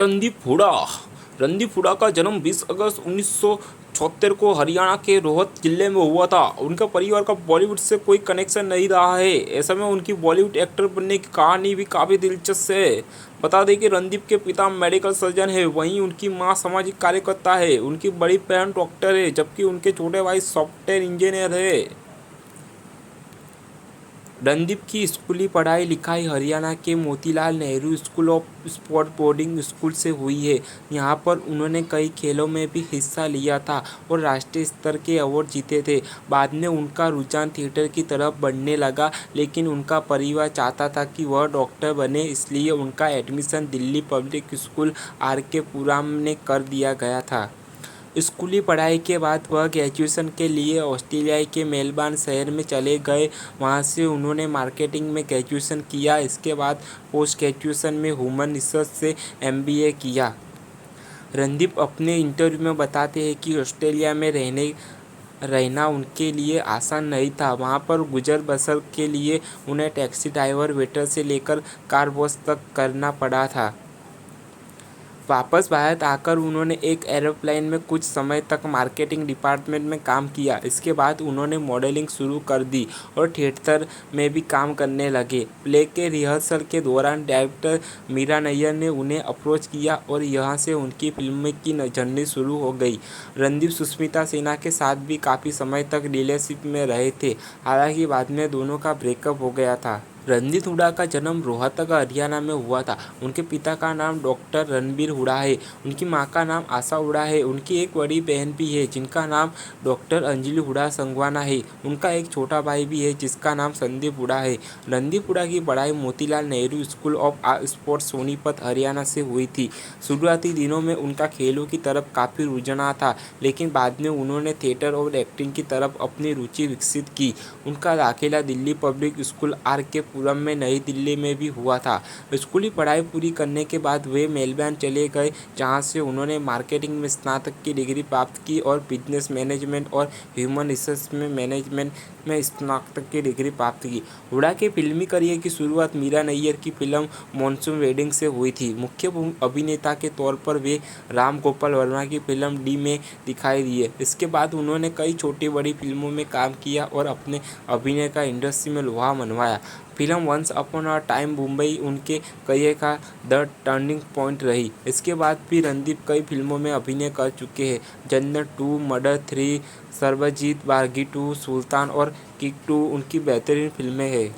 रणदीप हुडा रणदीप हुडा का जन्म 20 अगस्त 1976 को हरियाणा के रोहतक जिले में हुआ था। उनका परिवार का बॉलीवुड से कोई कनेक्शन नहीं रहा है। ऐसे में उनकी बॉलीवुड एक्टर बनने की कहानी भी काफ़ी दिलचस्प है। बता दें कि रणदीप के पिता मेडिकल सर्जन है, वहीं उनकी मां सामाजिक कार्यकर्ता है। उनकी बड़ी बहन डॉक्टर है, जबकि उनके छोटे भाई सॉफ्टवेयर इंजीनियर है। रणदीप की स्कूली पढ़ाई लिखाई हरियाणा के Motilal Nehru school of sport boarding school से हुई है। यहाँ पर उन्होंने कई खेलों में भी हिस्सा लिया था और राष्ट्रीय स्तर के अवार्ड जीते थे। बाद में उनका रुझान थिएटर की तरफ बढ़ने लगा, लेकिन उनका परिवार चाहता था कि वह डॉक्टर बने, इसलिए उनका admission Delhi public school RK पुरम में कर दिया गया था। स्कूली पढ़ाई के बाद वह ग्रेजुएशन के लिए ऑस्ट्रेलिया के मेलबर्न शहर में चले गए। वहां से उन्होंने मार्केटिंग में ग्रेजुएशन किया। इसके बाद पोस्ट ग्रेजुएशन में ह्यूमन रिसोर्स से MBA किया। रणदीप अपने इंटरव्यू में बताते हैं कि ऑस्ट्रेलिया में रहना उनके लिए आसान नहीं था। वहां पर गुजर बसर के लिए उन्हें टैक्सी ड्राइवर, वेटर से लेकर कार वॉश तक करना पड़ा था। वापस भारत आकर उन्होंने एक एरोप्लेन में कुछ समय तक मार्केटिंग डिपार्टमेंट में काम किया। इसके बाद उन्होंने मॉडलिंग शुरू कर दी और थिएटर में भी काम करने लगे। प्ले के रिहर्सल के दौरान डायरेक्टर मीरा नैयर ने उन्हें अप्रोच किया और यहाँ से उनकी फिल्म की जर्नी शुरू हो गई। रणदीप सुष्मिता सेना के साथ भी काफ़ी समय तक रिलेशनशिप में रहे थे, हालांकि बाद में दोनों का ब्रेकअप हो गया था। रणदीप हुडा का जन्म रोहतक हरियाणा में हुआ था। उनके पिता का नाम डॉक्टर रणबीर हुडा है। उनकी मां का नाम आशा हुडा है। उनकी एक बड़ी बहन भी है जिनका नाम डॉक्टर अंजलि हुडा संगवाना है। उनका एक छोटा भाई भी है जिसका नाम संदीप हुडा है। रणदीप हुडा की पढ़ाई Motilal Nehru school of sports Sonipat Haryana से हुई थी। शुरुआती दिनों में उनका खेलों की तरफ काफ़ी रुझान था, लेकिन बाद में उन्होंने थिएटर और एक्टिंग की तरफ अपनी रुचि विकसित की। उनका दाखिला दिल्ली पब्लिक स्कूल RK पुरम में नई दिल्ली में भी हुआ था। स्कूली पढ़ाई पूरी करने के बाद वे मेलबर्न चले गए, जहां से उन्होंने मार्केटिंग में स्नातक की डिग्री प्राप्त की और बिजनेस मैनेजमेंट और ह्यूमन रिसोर्स में मैनेजमेंट में स्नातक की डिग्री प्राप्त की। हुडा के फिल्मी करियर की शुरुआत मीरा नैयर की फिल्म मॉनसून वेडिंग से हुई थी। मुख्य अभिनेता के तौर पर वे राम गोपाल वर्मा की फिल्म डी में दिखाई दिए। इसके बाद उन्होंने कई छोटी बड़ी फिल्मों में काम किया और अपने अभिनय का इंडस्ट्री में लोहा मनवाया। Film once upon a time Mumbai उनके करियर का द टर्निंग पॉइंट रही। इसके बाद भी रणदीप कई फिल्मों में अभिनय कर चुके हैं। जन्नत 2, मर्डर 3, सर्वजीत, बागी 2, सुल्तान और किक 2 उनकी बेहतरीन फिल्में हैं।